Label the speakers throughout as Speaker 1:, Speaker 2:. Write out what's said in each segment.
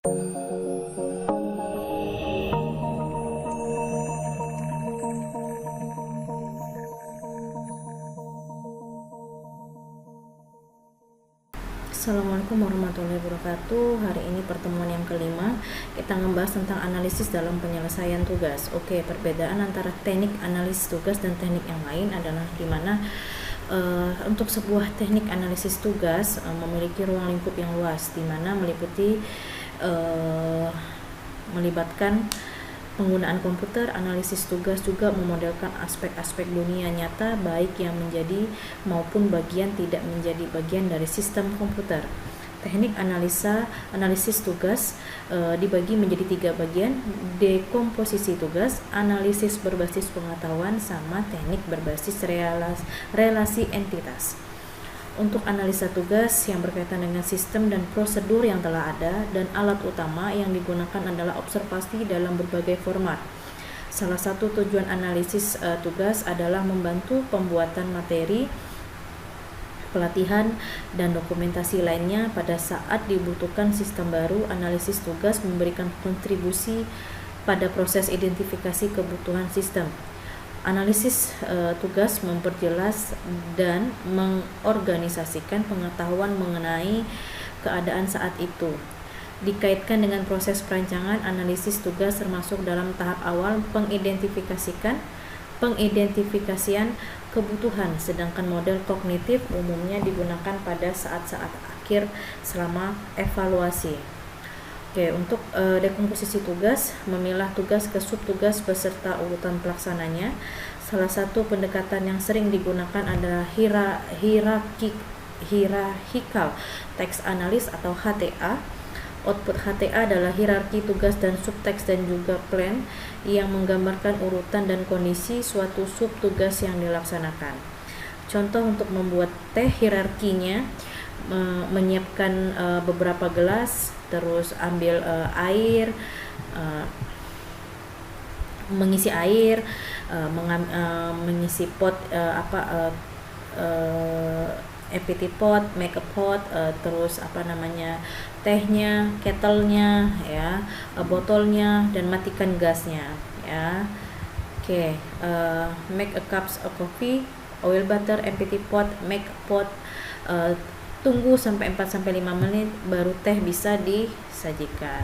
Speaker 1: Assalamualaikum warahmatullahi wabarakatuh. Hari ini pertemuan yang kelima, kita ngebahas tentang analisis dalam penyelesaian tugas. Oke, perbedaan antara teknik analisis tugas dan teknik yang lain adalah gimana untuk sebuah teknik analisis tugas memiliki ruang lingkup yang luas, di mana melibatkan penggunaan komputer. Analisis tugas juga memodelkan aspek-aspek dunia nyata, baik yang menjadi maupun bagian tidak menjadi bagian dari sistem komputer. Teknik analisis tugas dibagi menjadi 3 bagian: dekomposisi tugas, analisis berbasis pengetahuan, sama teknik berbasis relasi entitas. Untuk analisa tugas yang berkaitan dengan sistem dan prosedur yang telah ada, dan alat utama yang digunakan adalah observasi dalam berbagai format. Salah satu tujuan analisis tugas adalah membantu pembuatan materi, pelatihan, dan dokumentasi lainnya pada saat dibutuhkan sistem baru. Analisis tugas memberikan kontribusi pada proses identifikasi kebutuhan sistem. Analisis tugas memperjelas dan mengorganisasikan pengetahuan mengenai keadaan saat itu. Dikaitkan dengan proses perancangan, analisis tugas termasuk dalam tahap awal pengidentifikasian kebutuhan, sedangkan model kognitif umumnya digunakan pada saat-saat akhir selama evaluasi. Oke, untuk dekomposisi tugas, memilah tugas ke subtugas beserta urutan pelaksananya. Salah satu pendekatan yang sering digunakan adalah hierarchical text analysis atau HTA. Output HTA adalah hierarki tugas dan subteks dan juga plan yang menggambarkan urutan dan kondisi suatu subtugas yang dilaksanakan. Contoh untuk membuat hierarkinya: menyiapkan beberapa gelas, terus ambil air, mengisi air, mengisi pot empty pot, make a pot, terus tehnya, kettlenya, ya, botolnya, dan matikan gasnya, ya. Oke, make a cups of coffee, oil butter, empty pot, make a pot. Tunggu sampai 4-5 menit baru teh bisa disajikan.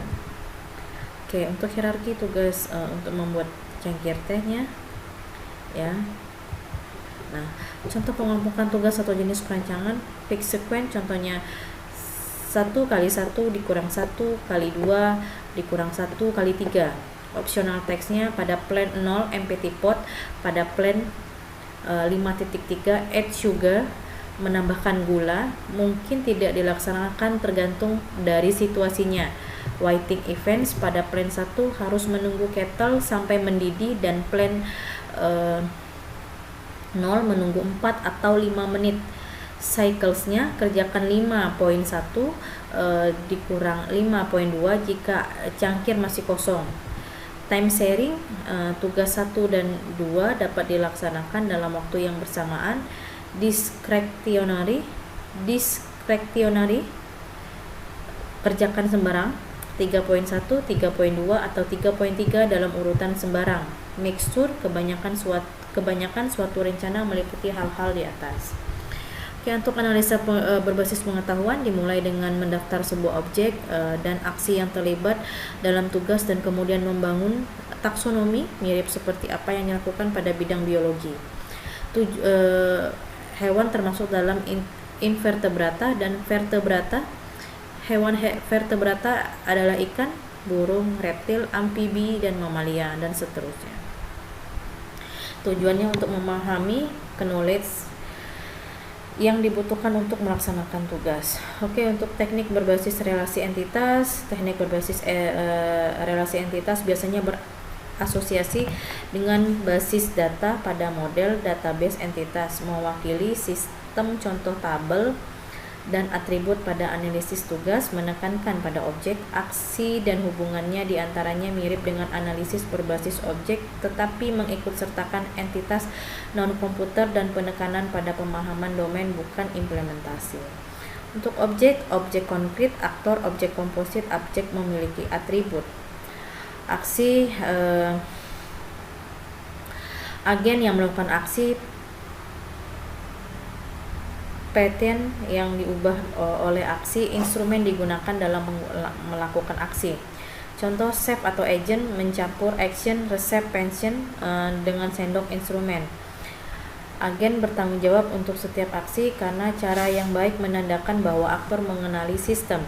Speaker 1: Oke, untuk hierarki tugas untuk membuat cangkir tehnya, ya. Nah, contoh pengelompokan tugas atau jenis perancangan: pick sequence, contohnya 1x1 dikurang 1x2 dikurang 1x3. Optional teksnya pada plan 0 empty pot, pada plan 5.3 add sugar, menambahkan gula, mungkin tidak dilaksanakan tergantung dari situasinya. Waiting events, pada plan 1 harus menunggu kettle sampai mendidih, dan plan 0 menunggu 4 atau 5 menit. Cyclesnya, kerjakan 5.1 dikurang 5.2 jika cangkir masih kosong. Time sharing, tugas 1 dan 2 dapat dilaksanakan dalam waktu yang bersamaan. Discretionary, kerjakan sembarang, 3.1, 3.2 atau 3.3 dalam urutan sembarang. Mixture, kebanyakan suatu rencana meliputi hal-hal di atas. Oke, untuk analisa berbasis pengetahuan dimulai dengan mendaftar sebuah objek dan aksi yang terlibat dalam tugas, dan kemudian membangun taksonomi mirip seperti apa yang dilakukan pada bidang biologi. Hewan termasuk dalam invertebrata dan vertebrata. Hewan vertebrata adalah ikan, burung, reptil, amfibi, dan mamalia, dan seterusnya. Tujuannya untuk memahami knowledge yang dibutuhkan untuk melaksanakan tugas. Oke, untuk teknik berbasis relasi entitas, relasi entitas biasanya berasosiasi dengan basis data pada model database entitas, mewakili sistem contoh tabel dan atribut pada analisis tugas, menekankan pada objek, aksi, dan hubungannya diantaranya mirip dengan analisis berbasis objek, tetapi mengikutsertakan entitas non-komputer dan penekanan pada pemahaman domain bukan implementasi. Untuk objek, objek konkret, aktor, objek komposit, objek memiliki atribut. Aksi, agen yang melakukan aksi, pattern yang diubah oleh aksi, instrumen digunakan dalam melakukan aksi. Contoh, chef atau agent mencampur action, resep, pension dengan sendok instrumen. Agen bertanggung jawab untuk setiap aksi karena cara yang baik menandakan bahwa aktor mengenali sistem.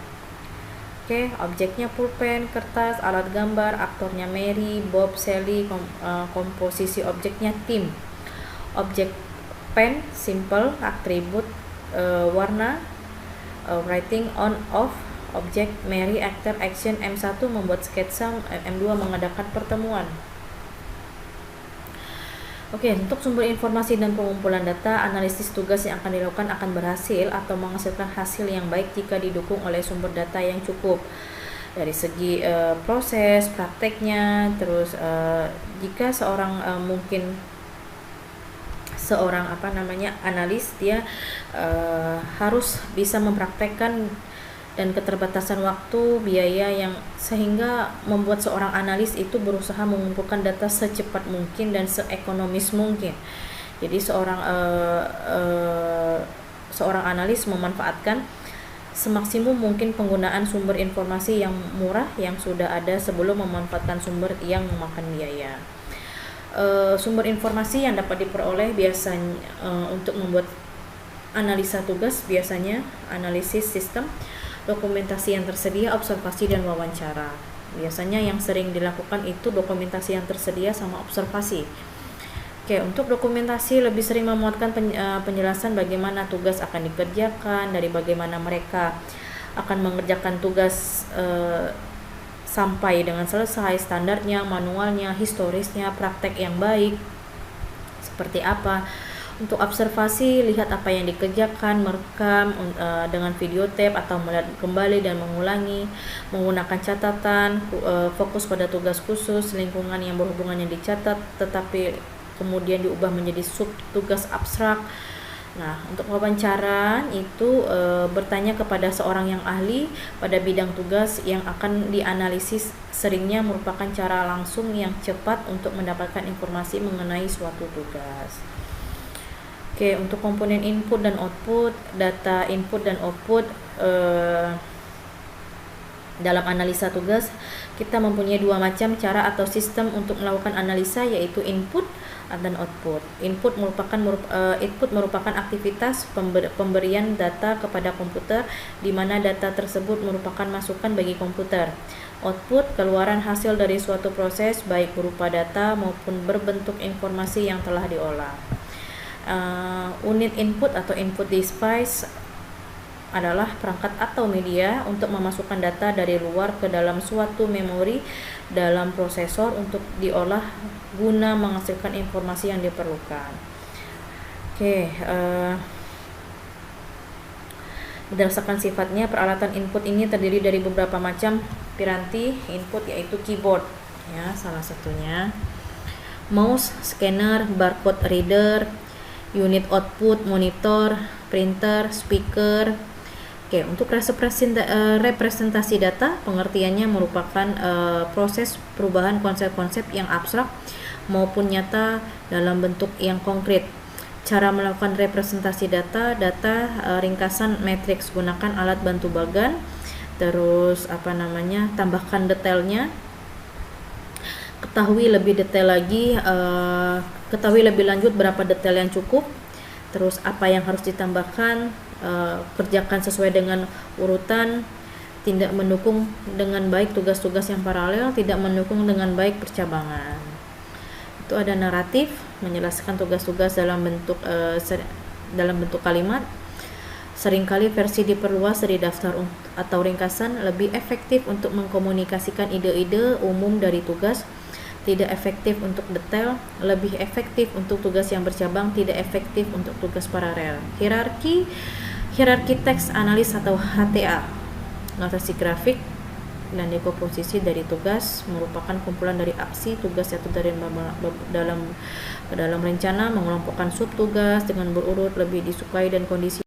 Speaker 1: Oke, objeknya pulpen, kertas, alat gambar, aktornya Mary, Bob, Sally, komposisi objeknya tim. Objek pen, simple, atribut warna, writing on, off, objek Mary, aktor, action, M1 membuat sketsa, M2 mengadakan pertemuan. Oke, untuk sumber informasi dan pengumpulan data, analisis tugas yang akan dilakukan akan berhasil atau menghasilkan hasil yang baik jika didukung oleh sumber data yang cukup dari segi proses, prakteknya, terus jika seorang analis, dia harus bisa mempraktekkan dan keterbatasan waktu, biaya yang sehingga membuat seorang analis itu berusaha mengumpulkan data secepat mungkin dan seekonomis mungkin. Jadi seorang analis memanfaatkan semaksimum mungkin penggunaan sumber informasi yang murah yang sudah ada sebelum memanfaatkan sumber yang memakan biaya. Sumber informasi yang dapat diperoleh biasanya untuk membuat analisa tugas, biasanya analisis sistem, dokumentasi yang tersedia, observasi dan wawancara. Biasanya yang sering dilakukan itu dokumentasi yang tersedia sama observasi. Oke, untuk dokumentasi lebih sering memuatkan penjelasan bagaimana tugas akan dikerjakan, dari bagaimana mereka akan mengerjakan tugas sampai dengan selesai, standarnya, manualnya, historisnya, praktek yang baik seperti apa. Untuk observasi, lihat apa yang dikerjakan, merekam dengan video tape atau melihat kembali dan mengulangi, menggunakan catatan, fokus pada tugas khusus, lingkungan yang berhubungan yang dicatat, tetapi kemudian diubah menjadi sub tugas abstrak. Nah, untuk wawancara itu bertanya kepada seorang yang ahli pada bidang tugas yang akan dianalisis, seringnya merupakan cara langsung yang cepat untuk mendapatkan informasi mengenai suatu tugas. Oke, untuk komponen input dan output, data input dan output dalam analisa tugas, kita mempunyai dua macam cara atau sistem untuk melakukan analisa, yaitu input dan output. Input merupakan aktivitas pemberian data kepada komputer, di mana data tersebut merupakan masukan bagi komputer. Output, keluaran hasil dari suatu proses, baik berupa data maupun berbentuk informasi yang telah diolah. Unit input atau input device adalah perangkat atau media untuk memasukkan data dari luar ke dalam suatu memori dalam prosesor untuk diolah guna menghasilkan informasi yang diperlukan. Oke, berdasarkan sifatnya, peralatan input ini terdiri dari beberapa macam piranti input, yaitu keyboard, ya, salah satunya, mouse, scanner, barcode reader, unit output, monitor, printer, speaker. Oke, untuk representasi data, pengertiannya merupakan proses perubahan konsep-konsep yang abstrak maupun nyata dalam bentuk yang konkret. Cara melakukan representasi data, ringkasan matriks, gunakan alat bantu bagan, terus tambahkan detailnya, ketahui lebih detail lagi, ketahui lebih lanjut berapa detail yang cukup, terus apa yang harus ditambahkan, kerjakan sesuai dengan urutan, tidak mendukung dengan baik tugas-tugas yang paralel, tidak mendukung dengan baik percabangan. Itu ada naratif, menjelaskan tugas-tugas dalam bentuk kalimat. Seringkali versi diperluas dari daftar atau ringkasan, lebih efektif untuk mengkomunikasikan ide-ide umum dari tugas, tidak efektif untuk detail, lebih efektif untuk tugas yang bercabang, tidak efektif untuk tugas paralel. Hierarki teks analis atau HTA, notasi grafik dan dekomposisi dari tugas merupakan kumpulan dari aksi tugas yaitu dari dalam rencana, mengelompokkan sub tugas dengan berurut, lebih disukai dan kondisi